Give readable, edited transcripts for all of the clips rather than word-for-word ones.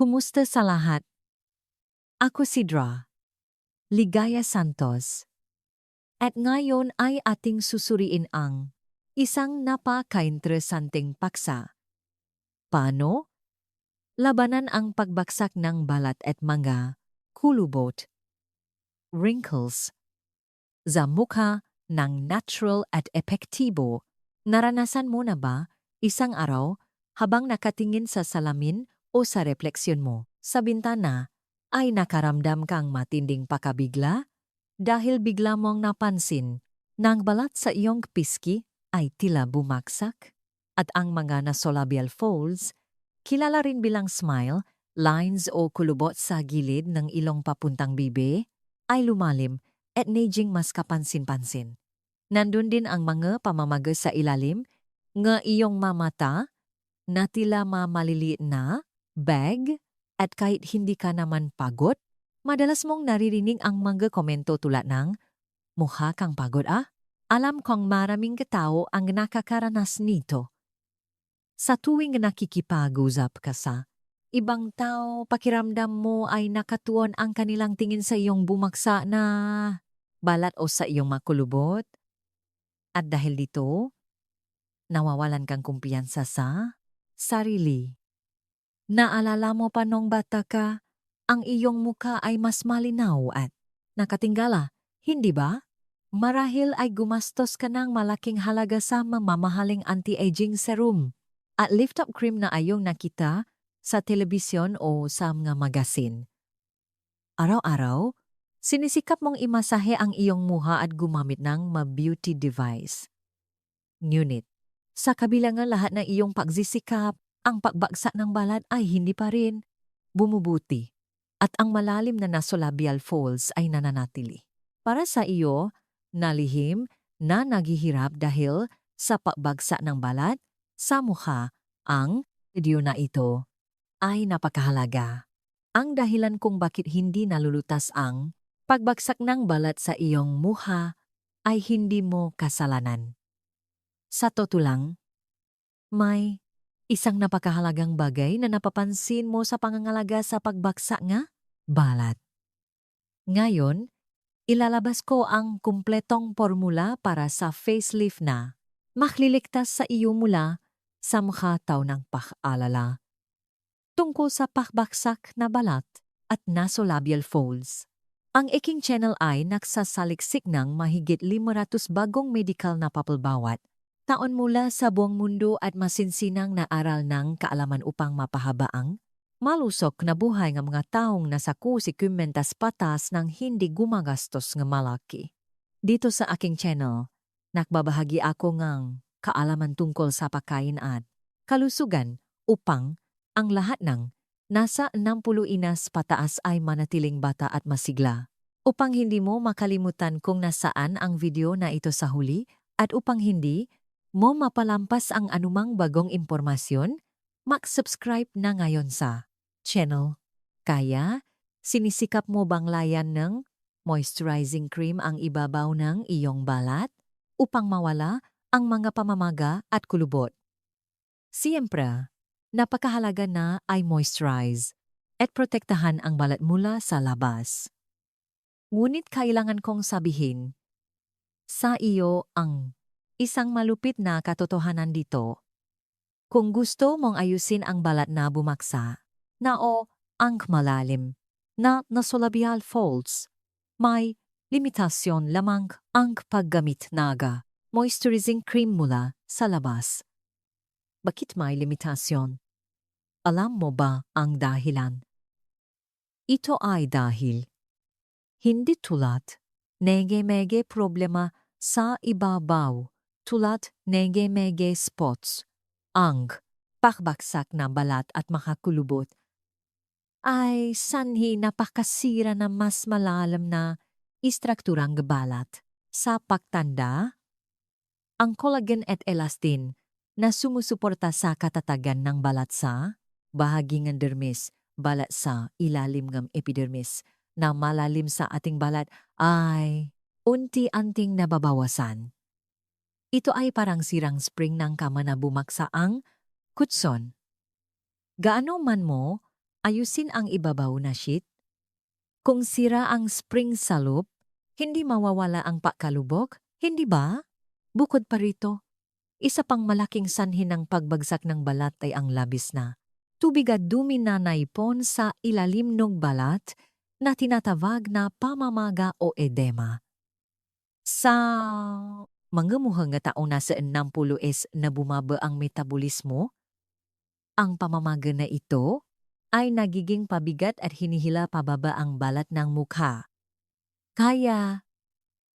Kumusta sa lahat? Ako si Dra, Ligaya Santos. At ngayon ay ating susuriin ang isang napaka-interesanteng paksa. Paano? Labanan ang pagbaksak ng balat at mga kulubot, wrinkles, sa mukha ng natural at epektibo. Naranasan mo na ba isang araw habang nakatingin sa salamin o sa refleksyon mo sa bintana ay nakaramdam kang matinding pakabigla dahil bigla mong napansin na ang balat sa iyong piski ay tila bumaksak at ang mga nasolabial folds, kilala rin bilang smile, lines o kulubot sa gilid ng ilong papuntang bibe, ay lumalim at naging mas kapansin-pansin. Nandun din ang mga pamamaga sa ilalim nga iyong mamata na tila maliliit na, bag, at kahit hindi ka naman pagod, madalas mong naririnig ang mga komento tulad ng, "Mukha kang pagod ah?" Alam kong maraming katao ang nakakaranas nito. Sa tuwing nakikipag-usap ka sa ibang tao, pakiramdam mo ay nakatuon ang kanilang tingin sa iyong bumaksa na balat o sa iyong makulubot. At dahil dito, nawawalan kang kumpiyansa sa sarili. Naalala mo pa nung bata ka, ang iyong muka ay mas malinaw at nakatinggala, hindi ba? Marahil ay gumastos ka ng malaking halaga sa mamahaling anti-aging serum at lift-up cream na ayong nakita sa telebisyon o sa mga magasin. Araw-araw, sinisikap mong imasahe ang iyong muha at gumamit ng ma-beauty device. Ngunit, sa kabila ng lahat ng iyong pagsisikap, ang pagbagsak ng balat ay hindi pa rin bumubuti at ang malalim na nasolabial folds ay nananatili. Para sa iyo, nalihim na naghihirap dahil sa pagbagsak ng balat sa mukha, ang video na ito ay napakahalaga. Ang dahilan kung bakit hindi nalulutas ang pagbagsak ng balat sa iyong mukha ay hindi mo kasalanan. Sa totoo lang, may isang napakahalagang bagay na napapansin mo sa pangangalaga sa pagbagsak nga balat. Ngayon, ilalabas ko ang kumpletong formula para sa facelift na makliligtas sa iyo mula sa makataw ng pag-alala tungkol sa pagbagsak na balat at nasolabial folds. Ang aking channel ay nagsasaliksik ng mahigit 500 bagong medical na papalbawat taon mula sa buong mundo at masinsinang na aral ng kaalaman upang mapahabaang, malusok na buhay ng mga taong nasa kumentas patas ng hindi gumagastos ng malaki. Dito sa aking channel, nagbabahagi ako ng kaalaman tungkol sa pagkain at kalusugan upang ang lahat ng nasa 60 inas pataas ay manatiling bata at masigla. Upang hindi mo makalimutan kung nasaan ang video na ito sa huli at upang hindi mo mapalampas ang anumang bagong impormasyon, mag-subscribe na ngayon sa channel. Kaya, sinisikap mo bang layan ng moisturizing cream ang ibabaw ng iyong balat upang mawala ang mga pamamaga at kulubot? Siyempre, napakahalaga na ay moisturize at protektahan ang balat mula sa labas. Ngunit kailangan kong sabihin sa iyo ang isang malupit na katotohanan dito. Kung gusto mong ayusin ang balat na bumaksa, na o ang malalim, na nasolabial folds, may limitasyon lamang ang paggamit naga moisturizing cream mula sa labas. Bakit may limitasyon? Alam mo ba ang dahilan? Ito ay dahil hindi tulad nege-mege problema sa ibabaw tulad nege-mege spots, ang pagbagsak na balat at makakulubot ay sanhi napakasira na mas malalim na istrukturang balat. Sa pagtanda, ang collagen at elastin na sumusuporta sa katatagan ng balat sa bahagi ng dermis, balat sa ilalim ng epidermis na malalim sa ating balat ay unti-unting nababawasan. Ito ay parang sirang spring ng kama na bumaksa ang kutson. Gaano man mo Ayusin ang ibabaw na sheet. Kung sira ang spring sa loob, hindi mawawala ang pakalubog, hindi ba? Bukod pa rito, isa pang malaking sanhi ng pagbagsak ng balat ay ang labis na tubig at dumi na naipon sa ilalim ng balat na tinatawag na pamamaga o edema. Sa mga muhang taon na sa 60s na bumaba ang metabolismo, ang pamamaga na ito ay nagiging pabigat at hinihila pababa ang balat ng mukha. Kaya,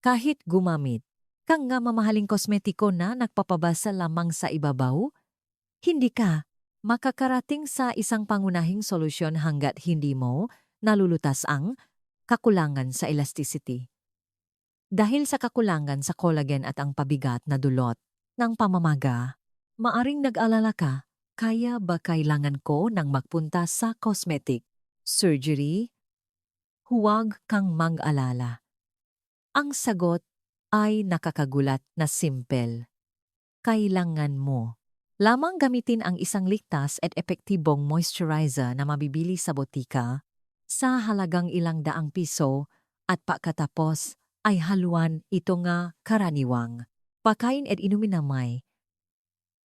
kahit gumamit kang nga mamahaling kosmetiko na nagpapabasa lamang sa ibabaw, hindi ka makakarating sa isang pangunahing solusyon hanggat hindi mo nalulutas ang kakulangan sa elasticity. Dahil sa kakulangan sa collagen at ang pabigat na dulot ng pamamaga, maaring nag-alala ka, kaya ba kailangan ko nang magpunta sa cosmetic surgery? Huwag kang mag-alala. Ang sagot ay nakakagulat na simple. Kailangan mo lamang gamitin ang isang ligtas at epektibong moisturizer na mabibili sa botika sa halagang ilang daang piso at pagkatapos ay haluan ito nga karaniwang pakain at inumin na may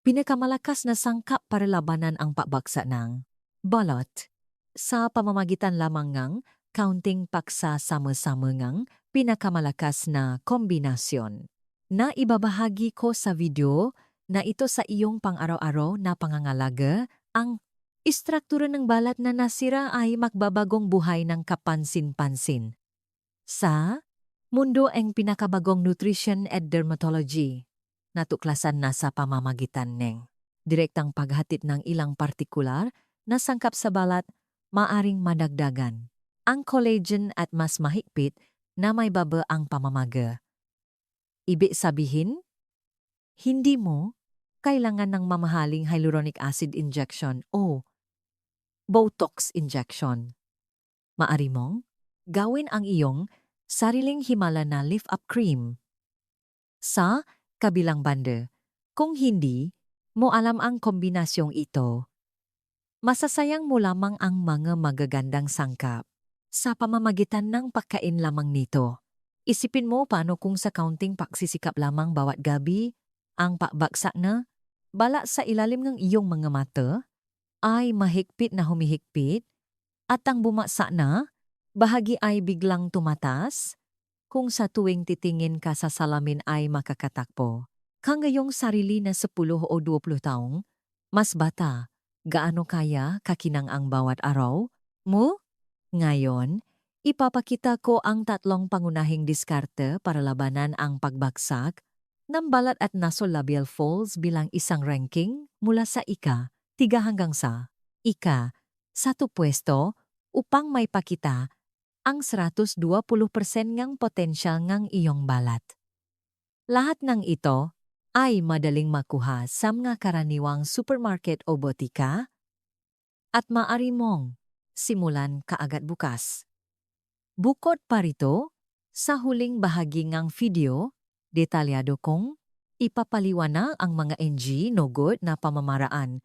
pinakamalakas na sangkap para labanan ang pagbagsak ng balat sa pamamagitan lamang ng counting paksa sama-sama ngang pinakamalakas na kombinasyon na ibabahagi ko sa video na ito sa iyong pang-araw-araw na pangangalaga. Ang istruktura ng balat na nasira ay magbabagong buhay ng kapansin-pansin. Sa mundo ang pinakabagong nutrition at dermatology, natuklasan na sa pamamagitan ng direktang paghatid ng ilang partikular na sangkap sa balat, maaring madagdagan ang collagen at mas mahigpit na may baba ang pamamaga. Ibig sabihin, hindi mo kailangan ng mamahaling hyaluronic acid injection o Botox injection. Maari mong gawin ang iyong sariling himala na lift-up cream. Sa kabilang banda, kung hindi mo alam ang kombinasyong ito, masasayang mo lamang ang mga magagandang sangkap sa pamamagitan ng pagkain lamang nito. Isipin mo paano kung sa counting pagsisikap lamang bawat gabi, ang pagbagsak na bala sa ilalim ng iyong mga mata ay mahigpit na humihigpit at ang bumagsak na bahagi ay biglang tumatas kung sa tuwing titingin ka sa salamin ay makakatakbo. Kang ngayong sarili na 10 o 20 taong, mas bata, gaano kaya kakinang ang bawat araw mo? Ngayon, ipapakita ko ang 3 pangunahing diskarte para labanan ang pagbagsak ng balat at nasolabial folds bilang isang ranking mula sa ika-3 hanggang sa ika-1 pwesto upang may pakita ang 120% ngang potensyal ngang iyong balat. Lahat ng ito ay madaling makuha sa mga karaniwang supermarket o botika at maaari mong simulan kaagad bukas. Bukod pa rito, sa huling bahagi ng video, detalyado kong ipapaliwanag ang mga NG no good na pamamaraan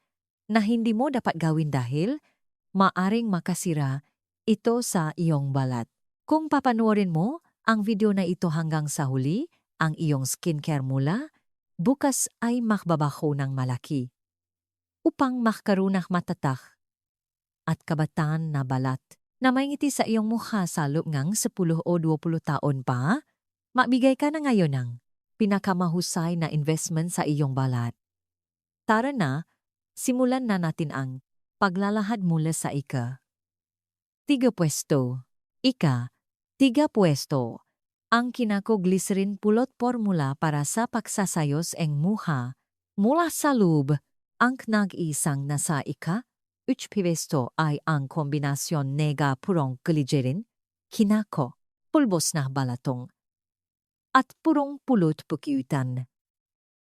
na hindi mo dapat gawin dahil maaring makasira ito sa iyong balat. Kung papanoorin mo ang video na ito hanggang sa huli, ang iyong skincare mula bukas ay makbabaho ng malaki upang makaroon ng matatak at kabataan na balat na may ngiti sa iyong mukha sa loob ng 10 o 20 taon pa, mabigay ka na ngayon ng pinakamahusay na investment sa iyong balat. Tara na, simulan na natin ang paglalahad mula sa ika-3 pwesto. Ika-3 pwesto. Ang kinako-glycerin pulot formula para sa pagsasayos ng mukha mula sa loob. Ang nag-isang nasa ika-8 ay ang kombinasyon nega purong glycerin, kinako, pulbos na balatong, at purong pulot pukyutan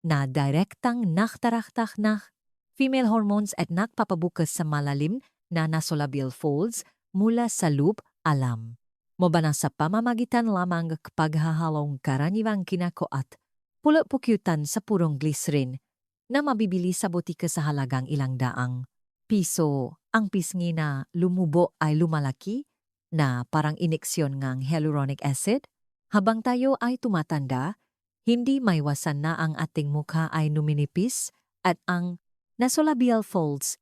na direktang naktaraktak na female hormones at nagpapabukas sa malalim na nasolabial folds mula sa loob. Alam mo ba na sa pamamagitan lamang paghahalong karaniwang kinako at pulot pukyutan sa purong glycerin na mabibili sa botika sa halagang ilang daang piso, ang pisngi na lumubo ay lumalaki na parang ineksyon ng hyaluronic acid. Habang tayo ay tumatanda, hindi maiwasan na ang ating mukha ay numinipis at ang nasolabial folds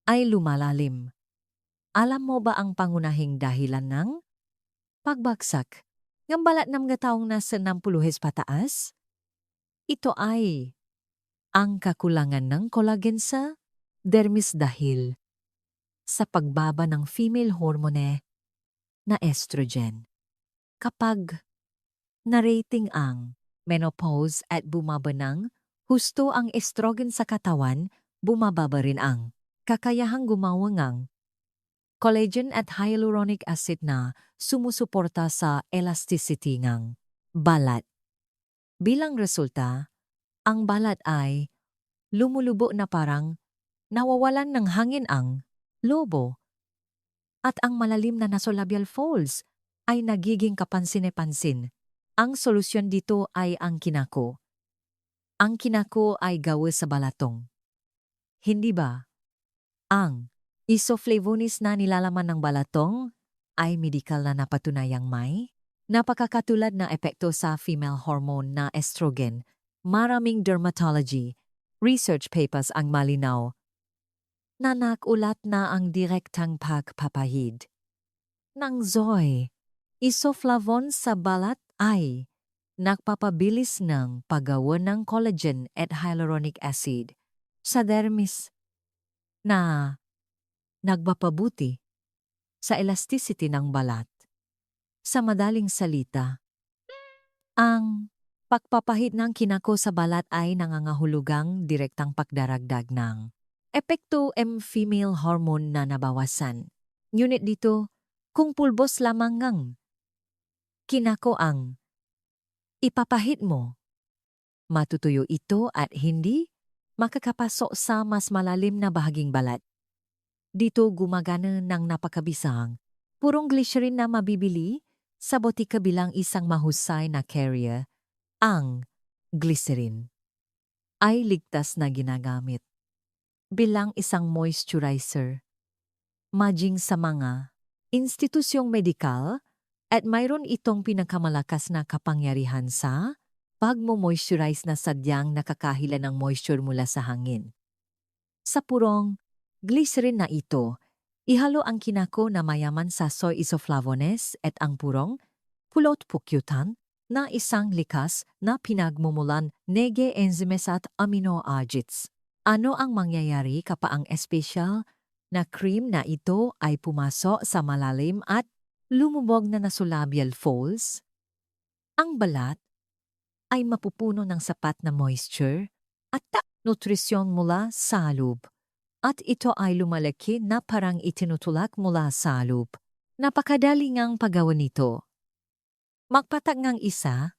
ay lumalalim. Alam mo ba ang pangunahing dahilan ng pagbagsak ng balat ng mga taong nasa 60 pataas? Ito ay ang kakulangan ng collagen sa dermis dahil sa pagbaba ng female hormone na estrogen. Kapag na-rating ang menopause at bumaba ng husto ang estrogen sa katawan, bumababa rin ang kakayahang gumawa ng collagen at hyaluronic acid na sumusuporta sa elasticity ng balat. Bilang resulta, ang balat ay lumulubo na parang nawawalan ng hangin ang lobo at ang malalim na nasolabial folds ay nagiging kapansin-pansin. Ang solusyon dito ay ang kinako. Ang kinako ay gawa sa balatong. Hindi ba? Ang isoflavones na nilalaman ng balatong ay medikal na napatunayang may napakakatulad na epekto sa female hormone na estrogen. Maraming dermatology research papers ang malinaw na nakulat na ang direktang pagpapahid ng zoe isoflavone sa balat ay nagpapabilis ng paggawa ng collagen at hyaluronic acid sa dermis na nagpapabuti sa elasticity ng balat. Sa madaling salita, ang pagpapahid ng kinako sa balat ay nangangahulugang direktang pagdaragdag ng epekto female hormone na nabawasan. Ngunit dito, kung pulbos lamang ng kinako ang ipapahid mo, matutuyo ito at hindi makakapasok sa mas malalim na bahaging balat. Dito gumagana ng napakabisang purong glycerin na mabibili sa botika bilang isang mahusay na carrier. Ang glycerin ay ligtas na ginagamit bilang isang moisturizer, maging sa mga institusyong medikal at mayroon itong pinakamalakas na kapangyarihan sa pagmo-moisturize na sadyang nakakahila ng moisture mula sa hangin. Sa purong glycerin na ito, ihalo ang kinako na mayaman sa soy isoflavones at ang purong pulot pukyutan na isang likas na pinagmumulan nege enzymes at amino acids. Ano ang mangyayari kapag ang espesyal na cream na ito ay pumasok sa malalim at lumubog na nasolabial folds? Ang balat ay mapupuno ng sapat na moisture at nutrisyon mula sa loob. At ito ay lumalaki na parang itinutulak mula sa loob. Napakadali ngang paggawa nito. Magpatak ngang isa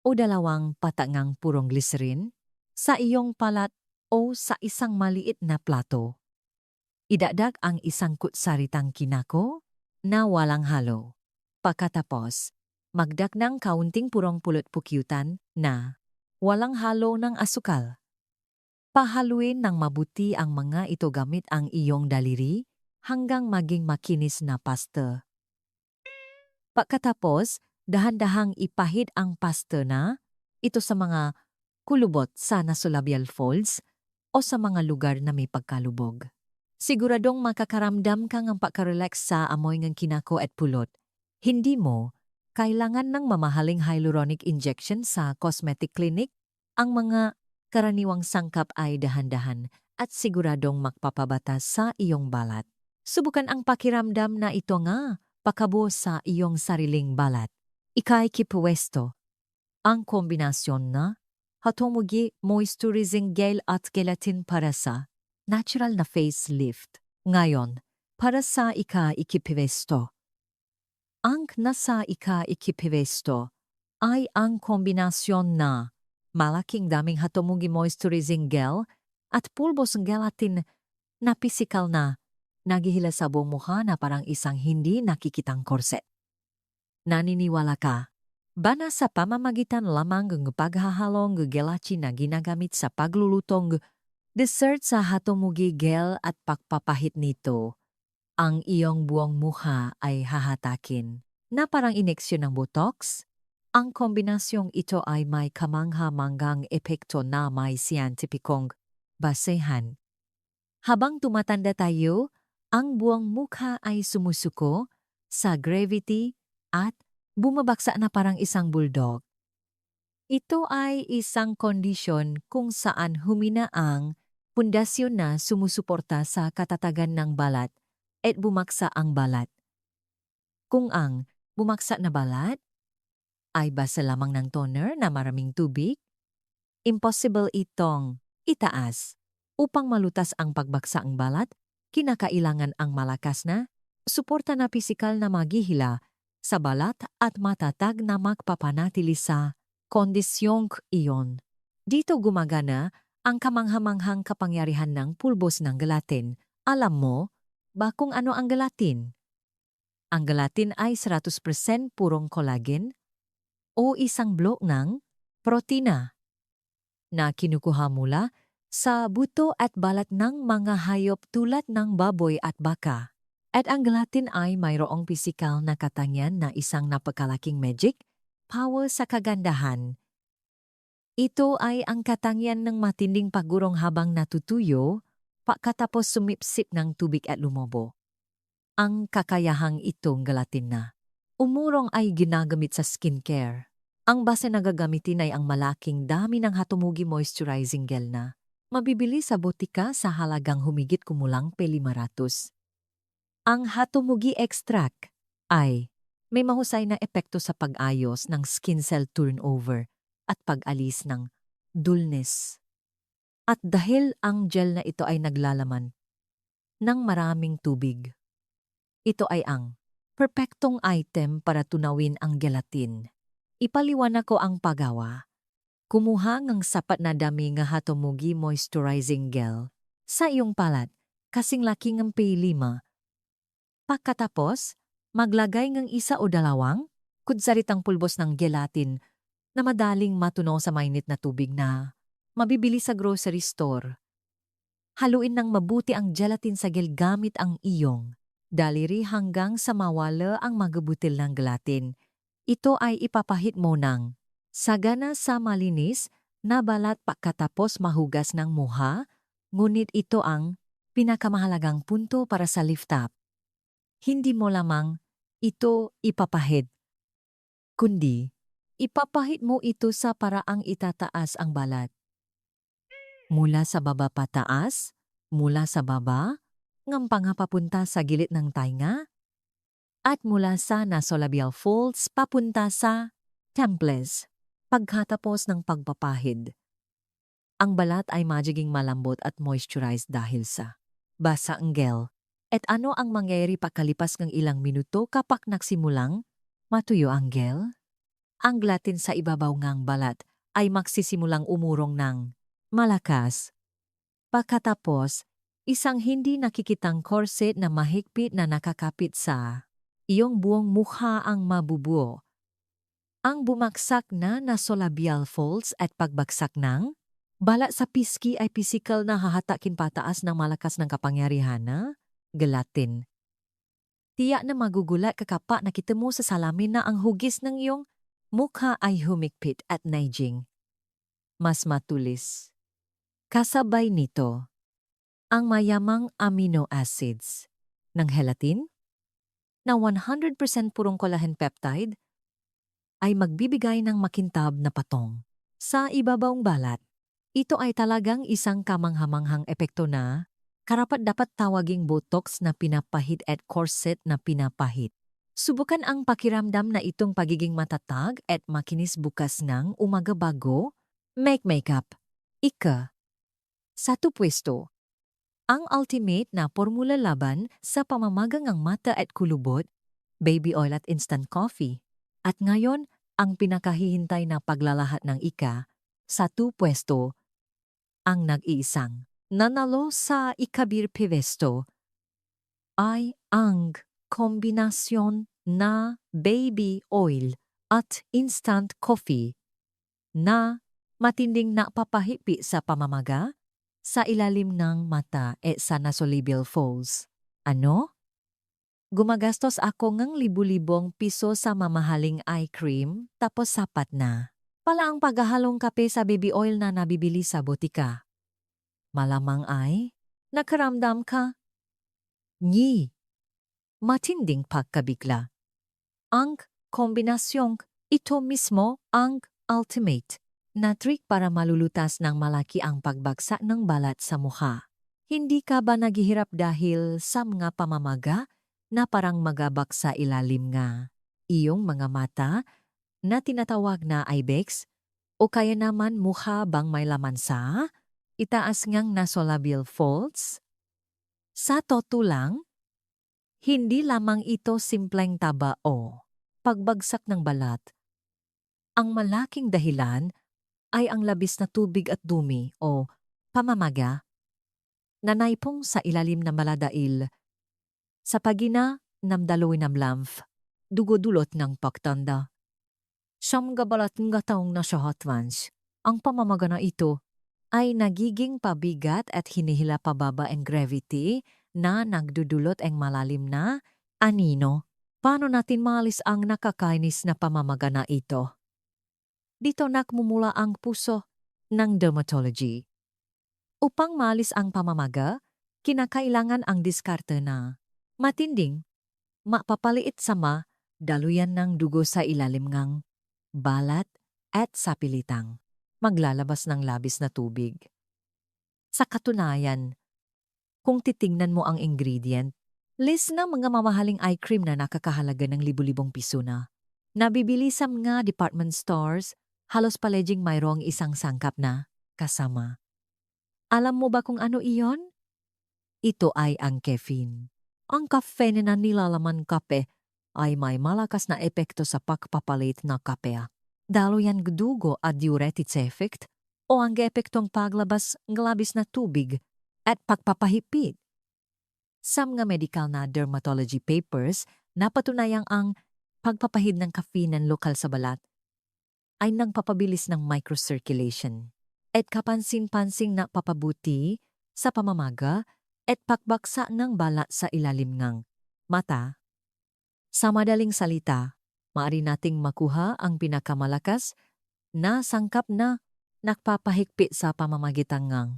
o dalawang patak ngang purong glycerin sa iyong palat o sa isang maliit na plato. Idagdag ang isang kutsaritang kinako na walang halo. Pagkatapos, magdag ng kaunting purong pulot pukyutan na walang halo ng asukal. Pahaluin ng mabuti ang mga ito gamit ang iyong daliri hanggang maging makinis na pasta. Pagkatapos, dahan-dahang ipahid ang pasta na ito sa mga kulubot sa nasolabial folds o sa mga lugar na may pagkalubog. Siguradong makakaramdam kang ang pagkarelax sa amoy ng kinako at pulot. Hindi mo kailangan ng mamahaling hyaluronic injection sa cosmetic clinic. Ang mga karaniwang sangkap ay dahan-dahan at siguradong magpapabatas sa iyong balat. Subukan ang pakiramdam na ito nga pakabuo sa iyong sariling balat. Ikaikipuwesto, ang kombinasyon na Hatomugi moisturizing gel at gelatin para sa natural na facelift. Ngayon, para sa ikaikipuwesto. Ang nasa ikaikipuwesto ay ang kombinasyon na malaking daming hatomugi moisturizing gel at pulbos ng gelatin na pisikal na naghihila sa buong mukha na parang isang hindi nakikitang korset. Naniniwala ka ba na sa pamamagitan lamang ng paghahalong gelatin na ginagamit sa paglulutong Dessert sa hatumugi gel at pagpapahit nito, ang iyong buong mukha ay hahatakin na parang ineksyon ng botox. Ang kombinasyong ito ay may kamangha-manggang epekto na may siyentipikong basehan. Habang tumatanda tayo, ang buong mukha ay sumusuko sa gravity at bumabaksa na parang isang bulldog. Ito ay isang kondisyon kung saan humina ang pundasyon na sumusuporta sa katatagan ng balat at bumaksa ang balat. Kung ang bumaksa na balat ay basa lamang ng toner na maraming tubig, impossible itong itaas. Upang malutas ang pagbaksa ang balat, kinakailangan ang malakas na suporta na pisikal na maghihila sa balat at matatag na magpapanatili sa kondisyong iyon. Dito gumagana ang kamanghamanghang kapangyarihan ng pulbos ng gelatin. Alam mo ba kung ano ang gelatin? Ang gelatin ay 100% purong collagen o isang blok ng protina na kinukuha mula sa buto at balat ng mga hayop tulad ng baboy at baka. At ang gelatin ay mayroong pisikal na katangian na isang napakalaking magic power sa kagandahan. Ito ay ang katangian ng matinding paggurong habang natutuyo pagkatapos sumipsip ng tubig at lumobo. Ang kakayahang itong gelatin na umurong ay ginagamit sa skincare. Ang base na gagamitin ay ang malaking dami ng Hatumugi Moisturizing Gel na mabibili sa botika sa halagang humigit kumulang pe 500. Ang Hatumugi Extract ay may mahusay na epekto sa pag-ayos ng skin cell turnover at pag-alis ng dullness. At dahil ang gel na ito ay naglalaman ng maraming tubig, ito ay ang perpektong item para tunawin ang gelatin. Ipaliwanag ko ang paggawa. Kumuha ng sapat na dami nga Hatumugi Moisturizing Gel sa iyong palat, kasing laki ng pe 5. Pagkatapos, maglagay ng 1 o 2 kutsaritang pulbos ng gelatin na madaling matunaw sa mainit na tubig na mabibili sa grocery store. Haluin ng mabuti ang gelatin sa gel gamit ang iyong daliri hanggang sa mawala ang magabutil ng gelatin. Ito ay ipapahit mo ng sagana sa malinis na balat pagkatapos mahugas ng muha, ngunit ito ang pinakamahalagang punto para sa lift-up. Hindi mo lamang ito ipapahid, kundi ipapahid mo ito sa paraang itataas ang balat. Mula sa baba pataas, mula sa baba, ngampanga papunta sa gilid ng tainga, at mula sa nasolabial folds papunta sa temples. Pagkatapos ng pagpapahid, ang balat ay magiging malambot at moisturized dahil sa basa ang gel. At ano ang mangyayari pagkalipas ng ilang minuto kapag nagsimulang matuyo ang gel? Ang gelatin sa ibabaw ng balat ay magsisimulang umurong ng malakas. Pagkatapos, isang hindi nakikitang corset na mahigpit na nakakapit sa iyong buong mukha ang mabubuo. Ang bumaksak na nasolabial folds at pagbaksak ng balat sa piski ay pisikal na hahatakin pataas ng malakas ng kapangyarihan na gelatin. Tiyak na magugulat kakapa nakita mo sa salamin na ang hugis ng iyong mukha ay humigpit at naging mas matulis. Kasabay nito, ang mayamang amino acids ng gelatin na 100% purong collagen peptide ay magbibigay ng makintab na patong sa ibabawang balat. Ito ay talagang isang kamanghamanghang epekto na karapat-dapat tawaging botox na pinapahid at corset na pinapahid. Subukan ang pakiramdam na itong pagiging matatag at makinis bukas ng umaga bago make-makeup. Sa pwesto, ang ultimate na formula laban sa pamamagang ang mata at kulubot, baby oil at instant coffee. At ngayon, ang pinakahihintay na paglalahat ng sa pwesto, ang nag-iisang nanalo sa ikabir pivesto ay ang kombinasyon na baby oil at instant coffee na matinding napapahipi sa pamamaga, sa ilalim ng mata sa nasolabial folds. Ano? Gumagastos ako ng libu-libong piso sa mamahaling eye cream tapos sapat na. Pala ang paghahalong kape sa baby oil na nabibili sa botika. Malamang ay, nakaramdam ka? Nyi, matinding pagkabigla. Ang kombinasyong ito mismo ang ultimate na trick para malulutas ng malaki ang pagbagsak ng balat sa mukha. Hindi ka ba naghihirap dahil sa mga pamamaga na parang magabak sa ilalim nga iyong mga mata na tinatawag na ibex o kaya naman mukha bang may laman sa itaas ngang nasolabial folds? Sa totoo lang, hindi lamang ito simpleng taba o pagbagsak ng balat. Ang malaking dahilan ay ang labis na tubig at dumi o pamamaga na naipong sa ilalim ng maladail sa pagina ng daloy ng lymph, dugo-dulot ng pagtanda. Siyam gabalat nga taong nasyahatwans, ang pamamaga na ito ay nagiging pabigat at hinihila pababa ang gravity na nagdudulot ang malalim na anino. Paano natin maalis ang nakakainis na pamamaga na ito? Dito nagmumula ang puso ng dermatology. Upang maalis ang pamamaga, kinakailangan ang diskarte na matinding, mapapaliit sama, daluyan ng dugo sa ilalim ngang balat at sa pilitang maglalabas ng labis na tubig. Sa katunayan, kung titingnan mo ang ingredient, list ng mga mamahaling eye cream na nakakahalaga ng libu-libong piso na. Nabibili sa mga department stores, halos paleging mayroong isang sangkap na kasama. Alam mo ba kung ano iyon? Ito ay ang caffeine. Ang caffeine na nilalaman kape ay may malakas na epekto sa pagpapalit na kape. Daluyan dugo at diuretic effect o ang epektong paglabas ng labis na tubig at pagpapahipid. Sa mga medical na dermatology papers, napatunayang ang pagpapahid ng caffeine ng lokal sa balat ay nagpapabilis ng microcirculation at kapansin-pansing na papabuti sa pamamaga at pagbaksa ng balat sa ilalim ng mata. Sa madaling salita, maaari nating makuha ang pinakamalakas na sangkap na nagpapahigpit sa pamamagitan ng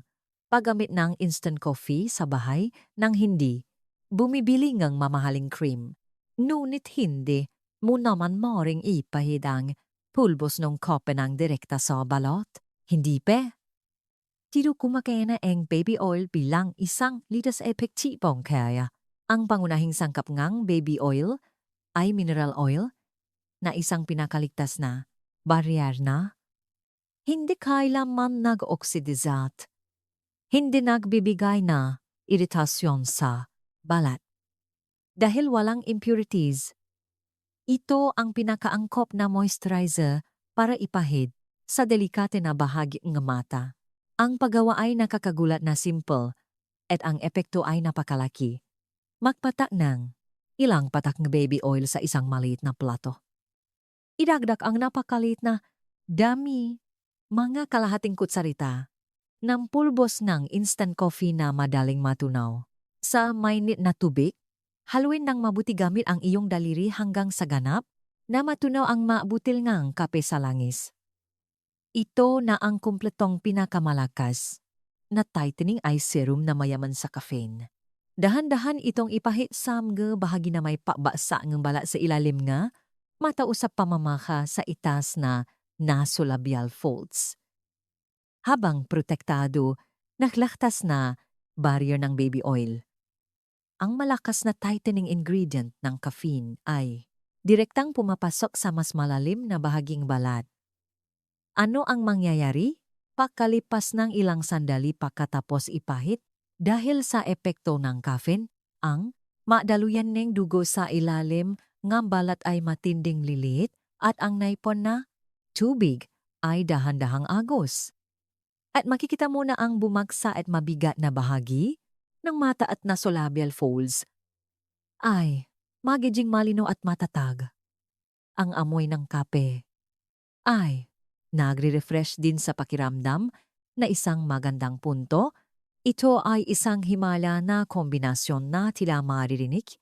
paggamit ng instant coffee sa bahay nang hindi bumibili ng mamahaling cream. Ngunit hindi mo naman maaaring ipahid ang pulbos ng kope ng direkta sa balot. Hindi pa. Tiro kumakain na ang baby oil bilang isang litas epektibong kaya. Ang pangunahing sangkap ng baby oil ay mineral oil na isang pinakaligtas na barrier na hindi kailanman nag-oxidizat. Hindi nagbibigay na iritasyon sa balat. Dahil walang impurities, ito ang pinakaangkop na moisturizer para ipahid sa delikate na bahagi ng mata. Ang paggawa ay nakakagulat na simple at ang epekto ay napakalaki. Magpatak ng ilang patak ng baby oil sa isang maliit na plato. Idagdag ang napakaliit na dami, mga kalahating kutsarita ng pulbos ng instant coffee na madaling matunaw. Sa mainit na tubig, haluin ng mabuti gamit ang iyong daliri hanggang sa ganap na matunaw ang mabutil ngang kape sa langis. Ito na ang kumpletong pinakamalakas na tightening eye serum na mayaman sa caffeine. Dahan-dahan itong ipahit sa mga bahagi na may pabasa ng balat sa ilalim nga, matausap pamamaka sa itas na nasolabial folds. Habang protektado, naglaktas na barrier ng baby oil. Ang malakas na tightening ingredient ng caffeine ay direktang pumapasok sa mas malalim na bahaging balat. Ano ang mangyayari? Pagkalipas ng ilang sandali pagkatapos ipahit, dahil sa epekto ng caffeine, ang madaluyan ng dugo sa ilalim ng balat ay matinding lilit at ang naipon na tubig ay dahan-dahang agos. At makikita mo na ang bumagsa at mabigat na bahagi ng mata at nasolabial folds ay magiging malino at matatag. Ang amoy ng kape ay nagre-refresh din sa pakiramdam na isang magandang punto Ito ay isang himala na kombinasyon na tila maririnig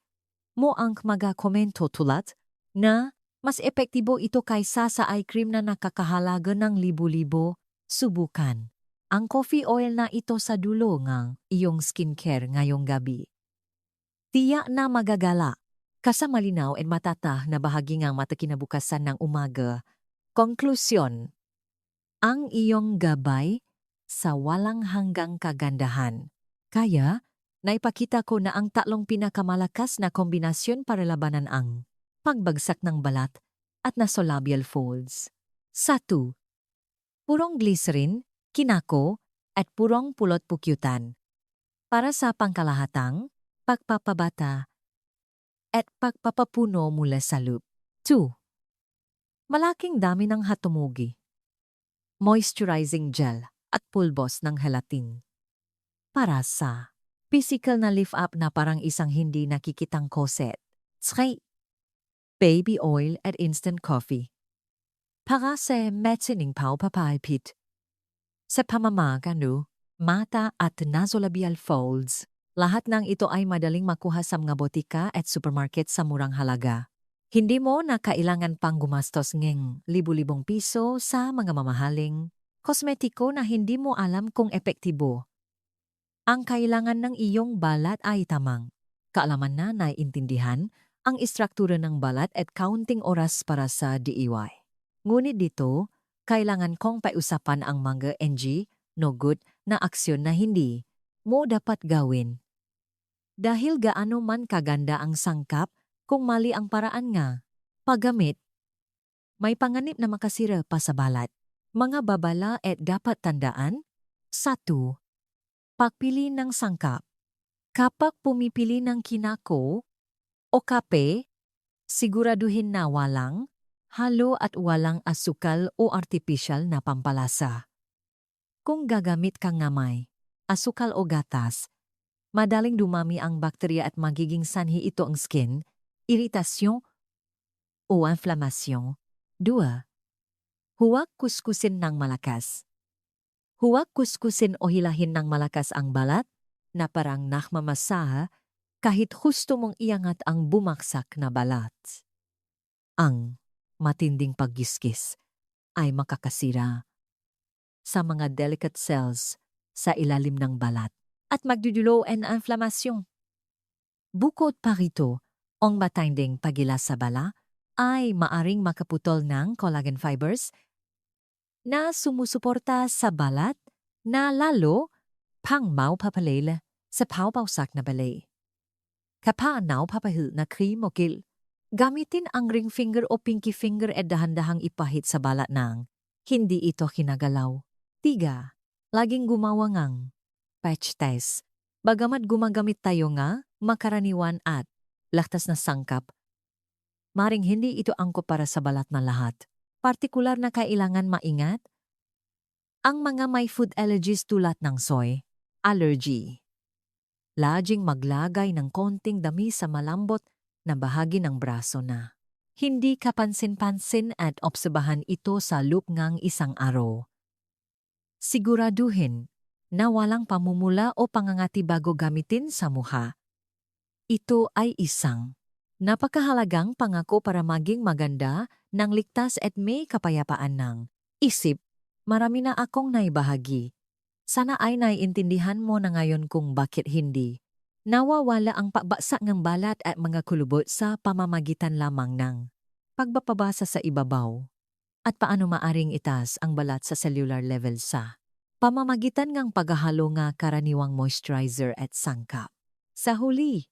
mo ang mga komento tulad na mas epektibo ito kaysa sa eye cream na nakakahalaga ng libo-libo. Subukan ang coffee oil na ito sa dulo ng iyong skincare ngayong gabi. Tiyak na magagala ka sa malinaw at matatah na bahagi ng matakinabukasan ng umaga. Konklusyon, ang iyong gabay sa walang hanggang kagandahan. Kaya, naipakita ko na ang tatlong pinakamalakas na kombinasyon para labanan ang pagbagsak ng balat at nasolabial folds. 1. Purong glycerin, kinako, at purong pulot pukyutan. Para sa pangkalahatang pagpapabata at pagpapapuno mula sa loop. 2. Malaking dami ng hatumugi, moisturizing gel at pulbos ng gelatin. Para sa physical na lift up na parang isang hindi nakikitang koset. 3. Baby oil at instant coffee. Para sa matching pawpapahipit. Sa pamamagano, mata at nasolabial folds. Lahat ng ito ay madaling makuha sa mga botika at supermarket sa murang halaga. Hindi mo na kailangan pang gumastos ng libu-libong piso sa mga mamahaling kosmetiko na hindi mo alam kung epektibo. Ang kailangan ng iyong balat ay tamang kaalaman na naiintindihan ang istruktura ng balat at kaunting oras para sa DIY. Ngunit dito, kailangan kong paiusapan ang mga no good na aksyon na hindi mo dapat gawin. Dahil gaano man kaganda ang sangkap, kung mali ang paraan nga, paggamit, may panganib na makasira pa sa balat. Mga babala at dapat tandaan. 1. Pagpili ng sangkap. Kapag pumipili ng kinako o kape, siguraduhin na walang halo at walang asukal o artificial na pampalasa. Kung gagamit kang may asukal o gatas, madaling dumami ang bakterya at magiging sanhi ito ang skin, iritasyon o inflamasyon. 2. Huwag kuskusin ng malakas. Huwag kuskusin o hilahin ng malakas ang balat na parang nakmamasaha kahit husto mong iangat ang bumaksak na balat. Ang matinding paggiskis ay makakasira sa mga delicate cells sa ilalim ng balat at magdudulo ang inflamasyon. Bukod pa rito, ang matinding paggilas sa bala ay maaring makaputol ng collagen fibers na sumusuporta sa balat na lalo pang maupapalela sa pawpawsak na balay. Kapag naupapahil na cream o gel, gamitin ang ring finger o pinky finger at dahan-dahang ipahit sa balat ng hindi ito kinagalaw. 3. Laging gumawa ng patch test. Bagamat gumagamit tayo nga makaraniwan at laktas na sangkap, maring hindi ito angkop para sa balat na lahat. Partikular na kailangan maingat ang mga may food allergies tulad ng soy allergy. Laging maglagay ng konting dami sa malambot na bahagi ng braso na hindi kapansin-pansin at obserbahan ito sa loop ng isang araw. Siguraduhin na walang pamumula o pangangati bago gamitin sa mukha. Ito ay isang napakahalagang pangako para maging maganda ng ligtas at may kapayapaan ng isip. Marami na akong naibahagi. Sana ay naiintindihan mo na ngayon kung bakit hindi nawawala ang pagbaksak ng balat at mga kulubot sa pamamagitan lamang ng pagbabasa sa ibabaw at paano maaring itaas ang balat sa cellular level sa pamamagitan ng paghahalo nga karaniwang moisturizer at sangkap. Sa huli,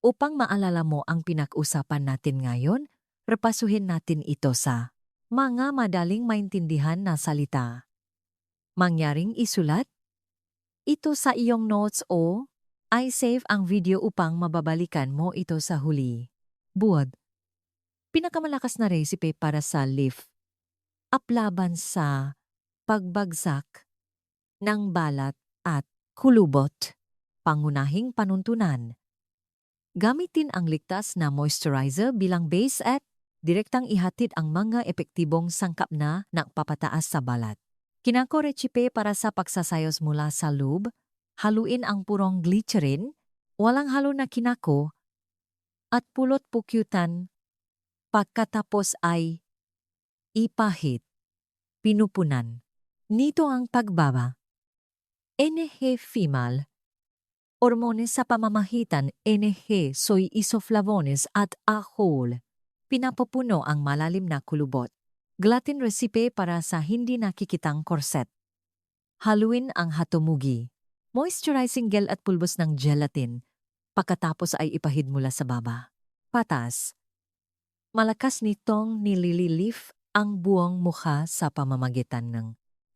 upang maalala mo ang pinag-usapan natin ngayon, repasuhin natin ito sa mga madaling maintindihan na salita. Mangyaring isulat ito sa iyong notes o i-save ang video upang mababalikan mo ito sa huli. Buod. Pinakamalakas na recipe para sa lift up laban sa pagbagsak ng balat at kulubot. Pangunahing panuntunan. Gamitin ang ligtas na moisturizer bilang base at direktang ihatid ang mga epektibong sangkap na nagpapataas sa balat. Kinako recipe para sa pagsasayos mula sa loob Haluin ang purong glycerin, walang halo na kinako, at pulot pukyutan. Pagkatapos ay ipahid. Pinupunan. Nito ang pagbaba. NH female. Hormones sa pamamagitan NH soy isoflavones at alcohol. Pinapupuno ang malalim na kulubot. Gelatin recipe para sa hindi nakikitang korset. Haluin ang hatumugi. Moisturizing gel at pulbos ng gelatin. Pagkatapos ay ipahid mula sa baba. Patas. Malakas nitong nilililif ang buong mukha sa pamamagitan ng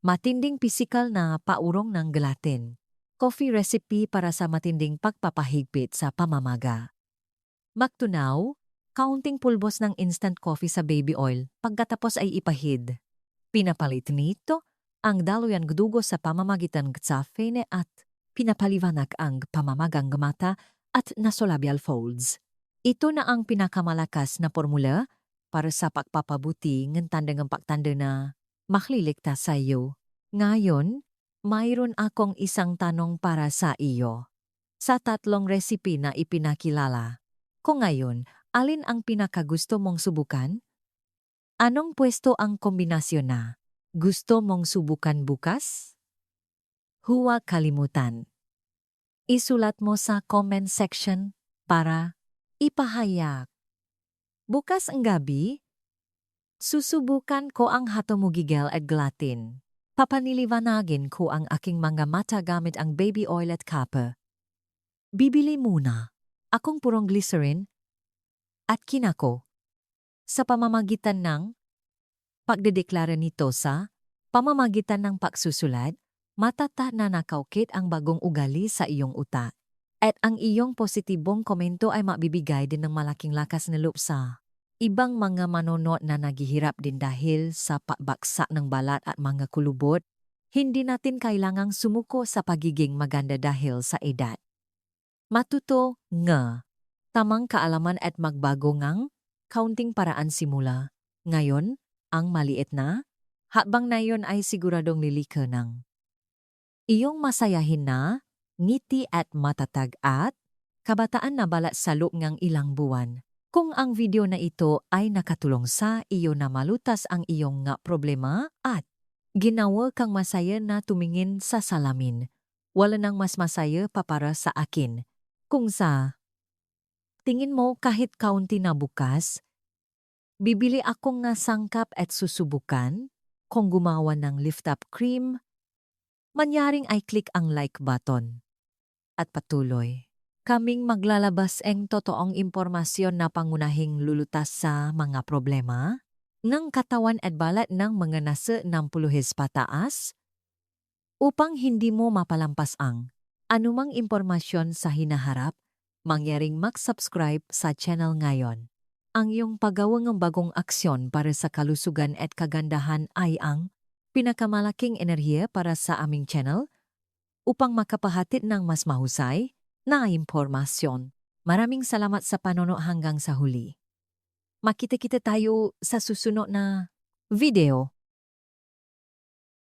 matinding pisikal na paurong ng gelatin. Coffee recipe para sa matinding pagpapahigpit sa pamamaga. Magtunaw, kaunting pulbos ng instant coffee sa baby oil pagkatapos ay ipahid. Pinapalit nito ang daluyan dugo sa pamamagitan sa fene at pinapaliwanag ang pamamagang mata at nasolabial folds. Ito na ang pinakamalakas na formula para sa pagpapabuti ng tandang pagtanda na makliligtas sa iyo. Ngayon, mayroon akong isang tanong para sa iyo. Sa tatlong recipe na ipinakilala, kung ngayon, alin ang pinakagusto mong subukan? Anong pwesto ang kombinasyon na gusto mong subukan bukas? Huwag kalimutan. Isulat mo sa comment section para ipahayag. Bukas ang gabi, susubukan ko ang hatomugigel at gelatin. Papaniliwanagin ko ang aking mga mata gamit ang baby oil at kappa. Bibili muna akong purong glycerin at kinako. Sa pamamagitan ng pagdedeklara nito sa pamamagitan ng pagsusulat, nanakaukit ang bagong ugali sa iyong utak. At ang iyong positibong komento ay mabibigay din ng malaking lakas na loob sa ibang mga manonood na naghihirap din dahil sa pagbaksak ng balat at mga kulubot. Hindi natin kailangang sumuko sa pagiging maganda dahil sa edad. Matuto nga, tamang kaalaman at magbago ngang kaunting paraan simula. Ngayon, ang maliit na, habang na yon ay siguradong lilika ng iyong masayahin na, ngiti at matatag at kabataan na balat sa loob ng ilang buwan. Kung ang video na ito ay nakatulong sa iyo na malutas ang iyong nga problema at ginawa kang masaya na tumingin sa salamin, wala nang mas masaya pa para sa akin. Kung sa tingin mo kahit kaunti na bukas, bibili akong nga sangkap at susubukan kung gumawa ng lift-up cream, manyaring ay click ang like button. At patuloy, kaming maglalabas ang totoong impormasyon na pangunahing lulutas sa mga problema ng katawan at balat ng mga nasa 60 pataas upang hindi mo mapalampas ang anumang impormasyon sa hinaharap, mangyaring mag-subscribe sa channel ngayon. Ang iyong paggawang ng bagong aksyon para sa kalusugan at kagandahan ay ang pinakamalaking enerhiya para sa aming channel upang makapahatid ng mas mahusay na impormasyon. Maraming salamat sa panonood hanggang sa huli. Makita-kita tayo sa susunod na video.